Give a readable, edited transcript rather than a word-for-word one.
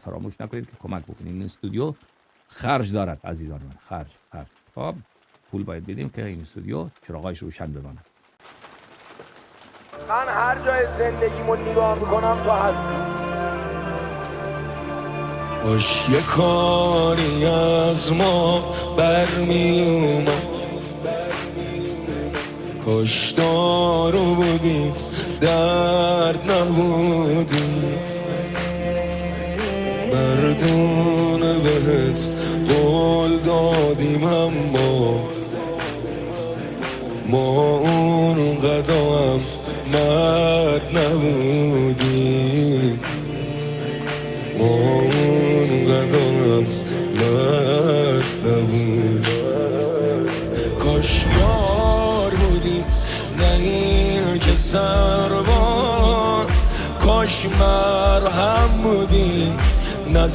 فراموش نکنید که کمک بکنید. این استودیو خرج دارد عزیزان من، خرج. خب پول باید بدیم که این استودیو چراغایش روشن بمانه. من هر جای زندگیمو نگاه میکنم تو هستی. باش یه کاری از ما برمی اومد، کاش دارو بودیم درد نبودیم. مردونه بهت قول دادیم اما ما اون قدام مرد نبودیم. ما اون قدام مرد نبودیم. کاش یار بودیم نه این که سربان، کاش مرهم بودیم نه